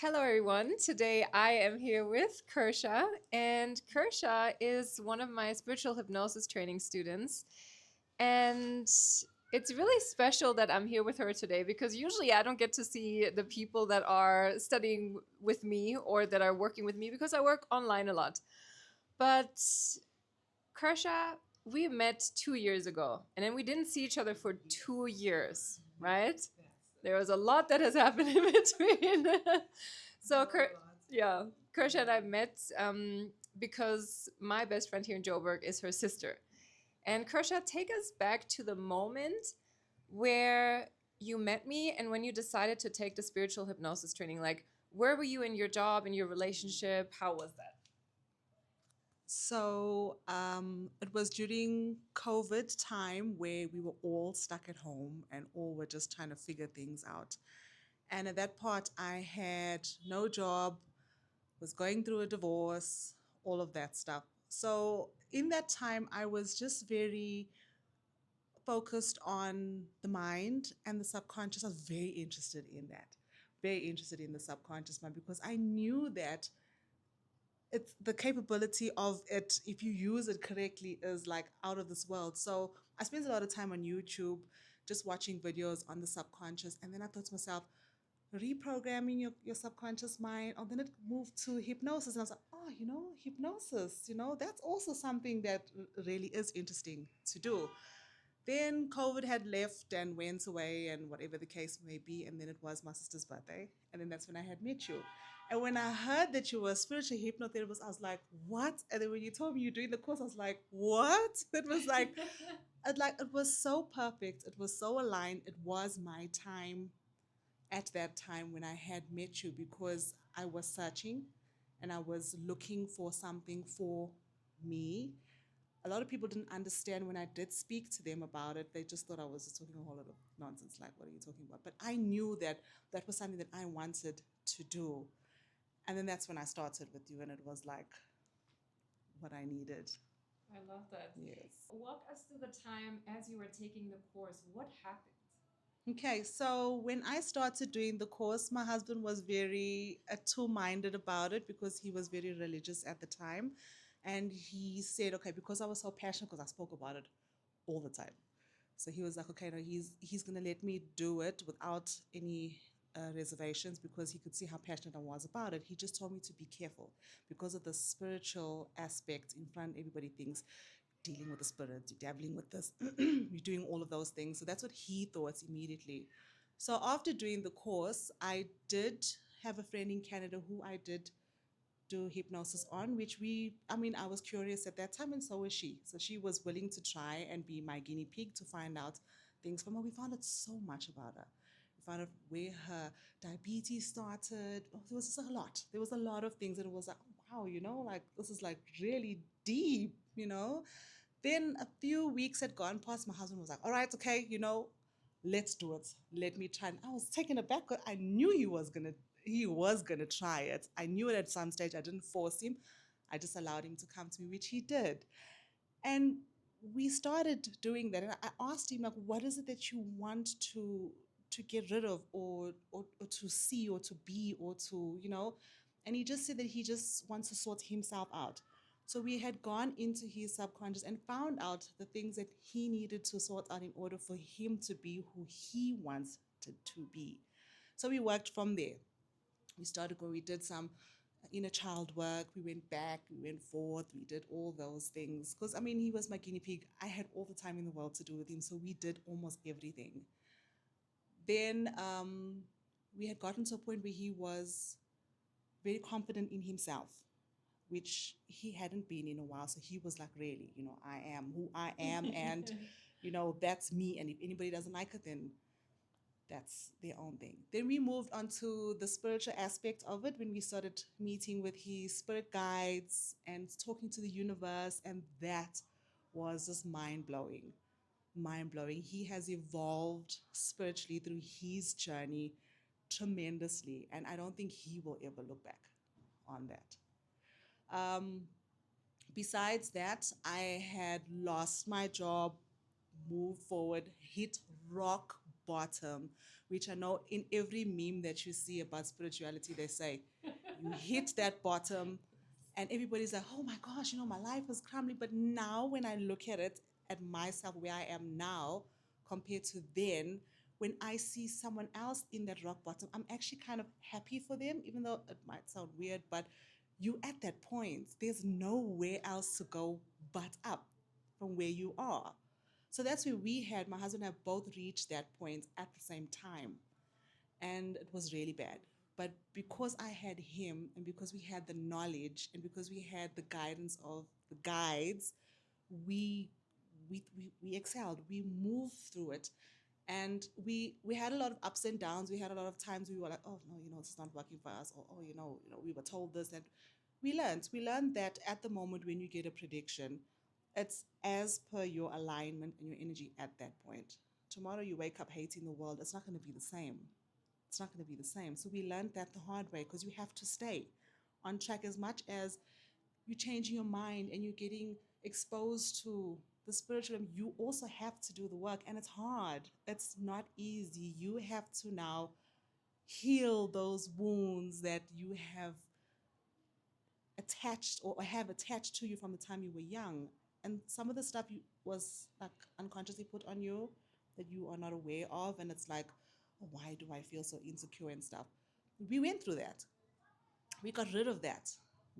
Hello, everyone. Today I am here with Kershia, and Kershia is one of my spiritual hypnosis training students. And it's really special that I'm here with her today because usually I don't get to see the people that are studying with me or that are working with me because I work online a lot. But Kershia, we met 2 years ago, and then we didn't see each other for 2 years, right? There was a lot that has happened in between. so, yeah, Kershia and I met because my best friend here in Joburg is her sister. And Kershia, take us back to the moment where you met me and when you decided to take the spiritual hypnosis training. Like, where were you in your job, in your relationship? How was that? It was during COVID time where we were all stuck at home and all were just trying to figure things out. And at that part, I had no job, was going through a divorce, all of that stuff. So in that time, I was just very focused on the mind and the subconscious. I was very interested in that, very interested in the subconscious mind because I knew that it's the capability of it if you use it correctly is like out of this world. So I spent a lot of time on YouTube just watching videos on the subconscious, and then I thought to myself, reprogramming your subconscious mind. And then it moved to hypnosis, and I was like, oh, hypnosis, that's also something that really is interesting to do. Then COVID had left and went away, and whatever the case may be. And then it was my sister's birthday. And then that's when I had met you. And when I heard that you were a spiritual hypnotherapist, I was like, what? And then when you told me you're doing the course, I was like, what? It was like, it was so perfect. It was so aligned. It was my time at that time when I had met you because I was searching and I was looking for something for me. A lot of people didn't understand when I did speak to them about it. They just thought I was just talking a whole lot of nonsense. Like, what are you talking about? But I knew that that was something that I wanted to do. And then that's when I started with you, and it was like what I needed. I love that. Yes. Walk us through the time as you were taking the course. What happened? Okay, so when I started doing the course, my husband was very two-minded about it because he was very religious at the time. And he said, okay, because I was so passionate, because I spoke about it all the time. So he was like, okay, no, he's gonna let me do it without any reservations because he could see how passionate I was about it. He just told me to be careful because of the spiritual aspect in front. Everybody thinks dealing with the spirits, you're dabbling with this, you're doing all of those things. So that's what he thought immediately. So after doing the course, I did have a friend in Canada who I did do hypnosis on, which I was curious at that time, and so was she. So she was willing to try and be my guinea pig to find out things from her. We found out so much about her. We found out where her diabetes started. Oh, there was just a lot. There was a lot of things, and it was like, wow, like this is like really deep, Then a few weeks had gone past. My husband was like, all right, okay, let's do it. Let me try. And I was taken aback because I knew he was gonna try it. I knew it at some stage. I didn't force him. I just allowed him to come to me, which he did. And we started doing that. And I asked him, like, what is it that you want to get rid of or to see or to be or to. And he just said that he just wants to sort himself out. So we had gone into his subconscious and found out the things that he needed to sort out in order for him to be who he wants to be. So we worked from there. We started going, we did some inner child work, we went back, we went forth, we did all those things. Because, he was my guinea pig. I had all the time in the world to do with him, so we did almost everything. Then we had gotten to a point where he was very confident in himself, which he hadn't been in a while. So he was like, really, I am who I am, and that's me. And if anybody doesn't like it, then that's their own thing. Then we moved on to the spiritual aspect of it when we started meeting with his spirit guides and talking to the universe, and that was just mind blowing. Mind blowing. He has evolved spiritually through his journey tremendously, and I don't think he will ever look back on that. Um, Besides that, I had lost my job, moved forward, hit rock bottom, which I know in every meme that you see about spirituality, they say, you hit that bottom, and everybody's like, oh my gosh, my life was crumbling. But now when I look at it, at myself, where I am now, compared to then, when I see someone else in that rock bottom, I'm actually kind of happy for them, even though it might sound weird, but you at that point, there's nowhere else to go but up from where you are. So that's where my husband and I both reached that point at the same time. And it was really bad. But because I had him, and because we had the knowledge, and because we had the guidance of the guides, we we excelled. We moved through it. And we had a lot of ups and downs. We had a lot of times we were like, oh no, it's not working for us, or oh, we were told this. And we learned that at the moment when you get a prediction, it's as per your alignment and your energy at that point. Tomorrow you wake up hating the world, it's not going to be the same. It's not going to be the same. So we learned that the hard way, because you have to stay on track. As much as you're changing your mind and you're getting exposed to the spiritual, you also have to do the work. And it's hard. It's not easy. You have to now heal those wounds that you have attached or have attached to you from the time you were young. And some of the stuff was like unconsciously put on you that you are not aware of. And it's like, oh, why do I feel so insecure and stuff? We went through that. We got rid of that.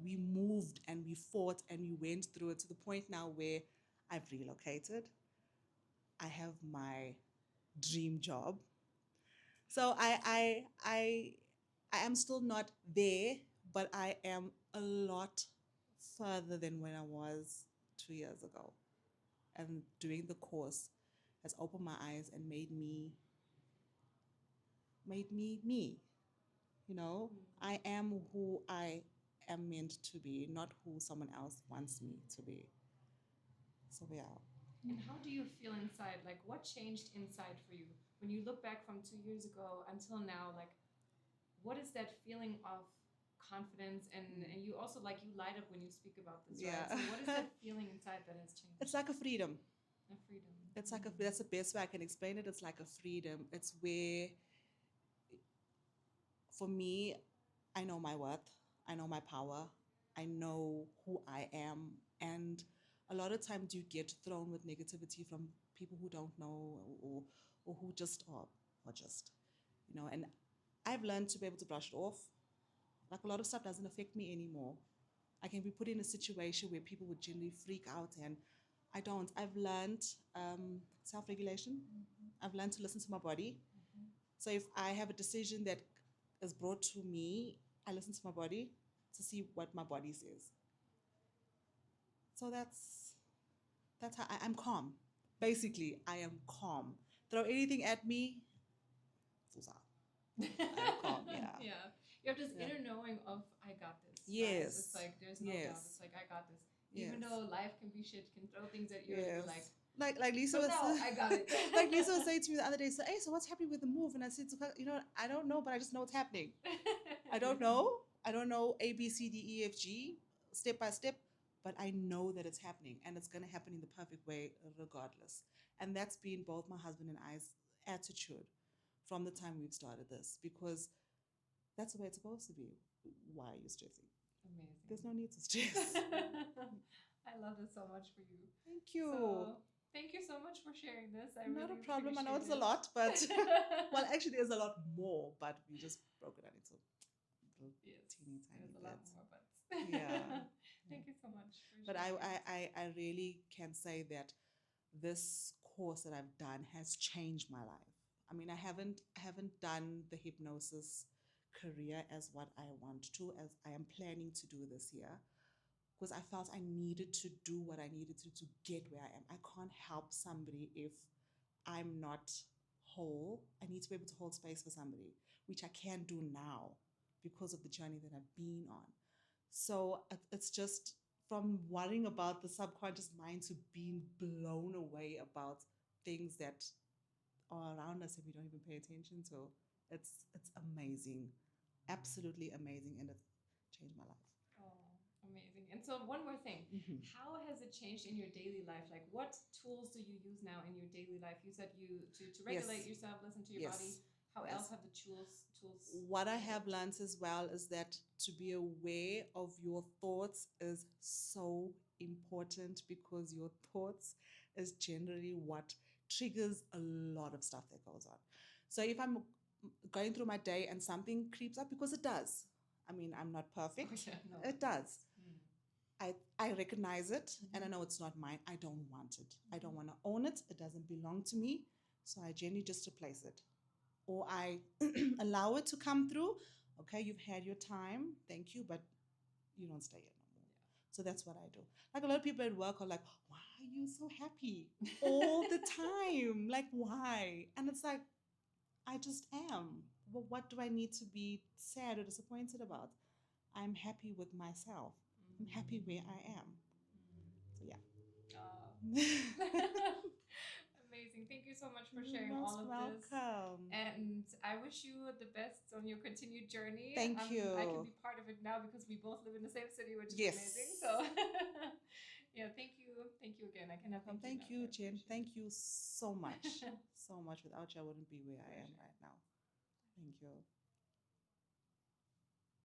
We moved and we fought and we went through it to the point now where I've relocated. I have my dream job. So I am still not there, but I am a lot further than when I was 2 years ago. And doing the course has opened my eyes and made me me. I am who I am meant to be, not who someone else wants me to be. So yeah. And how do you feel inside? Like, what changed inside for you when you look back from 2 years ago until now? Like, what is that feeling of confidence? And you also, like, you light up when you speak about this, right? Yeah. So what is that feeling inside that has changed? It's like a freedom. A freedom. It's like that's the best way I can explain it. It's like a freedom. It's where, for me, I know my worth. I know my power. I know who I am. And a lot of times you get thrown with negativity from people who don't know, or who just are just, and I've learned to be able to brush it off. Like, a lot of stuff doesn't affect me anymore. I can be put in a situation where people would generally freak out, and I don't. I've learned self-regulation. I've learned to listen to my body. So if I have a decision that is brought to me, I listen to my body to see what my body says. So that's how I'm calm. Basically, I am calm. Throw anything at me, I'm calm. Yeah. Yeah. You have this Yeah. inner knowing of, I got this. Yes. Right? It's like, there's no doubt. Yes. It's like, I got this. Yes. Even though life can be shit, can throw things at you, and you're Yes. like, Like Lisa but was no, I got it. like Lisa was saying to me the other day, so hey, so what's happening with the move? And I said, I don't know, but I just know it's happening. I don't know. I don't know A, B, C, D, E, F, G, step by step, but I know that it's happening, and it's going to happen in the perfect way regardless. And that's been both my husband and I's attitude from the time we've started this, because that's the way it's supposed to be. Why are you stressing? Amazing. There's no need to stress. I love this so much for you. Thank you. So, thank you so much for sharing this. Not really a problem. I know it's a appreciate lot, but well, actually, there's a lot more, but we just broke it down into little Yes, teeny tiny there's a lot bits. more buts. Yeah. Thank you so much. But I really can say that this course that I've done has changed my life. I mean, I haven't done the hypnosis career as what I want to, as I am planning to do this year, because I felt I needed to do what I needed to get where I am. I can't help somebody if I'm not whole. I need to be able to hold space for somebody, which I can do now because of the journey that I've been on. So it's just from worrying about the subconscious mind to being blown away about things that are around us and we don't even pay attention to. It's amazing, absolutely amazing, and it's changed my life. Oh, Amazing. And so one more thing. Mhm. How has it changed in your daily life? Like what tools do you use now in your daily life? You said you to regulate Yes. yourself, listen to your body. Yes. How else Yes. have the tools What I have developed? learned as well is that to be aware of your thoughts is so important, because your thoughts is generally what triggers a lot of stuff that goes on. So if I'm going through my day and something creeps up, because it does. I mean, I'm not perfect. Oh, yeah, no, It does. Mm. I recognize it and I know it's not mine. I don't want it. I don't want to own it. It doesn't belong to me. So I generally just replace it, or I allow it to come through. Okay, you've had your time. Thank you, but you don't stay here no more. So that's what I do. Like a lot of people at work are like, why are you so happy all the time? Like, why? And it's like, I just am. Well, what do I need to be sad or disappointed about? I'm happy with myself. I'm happy where I am. So yeah. Amazing. Thank you so much for You're sharing all most of this. welcome. And I wish you the best on your continued journey. Thank I can be you. part of it now because we both live in the same city, which is amazing. Yes. So, yeah, thank you again. I cannot thank you Thank enough. I you, Jen. appreciate Thank you so much. it. So much. Without you, I wouldn't be where I am Pleasure. right now. Thank you.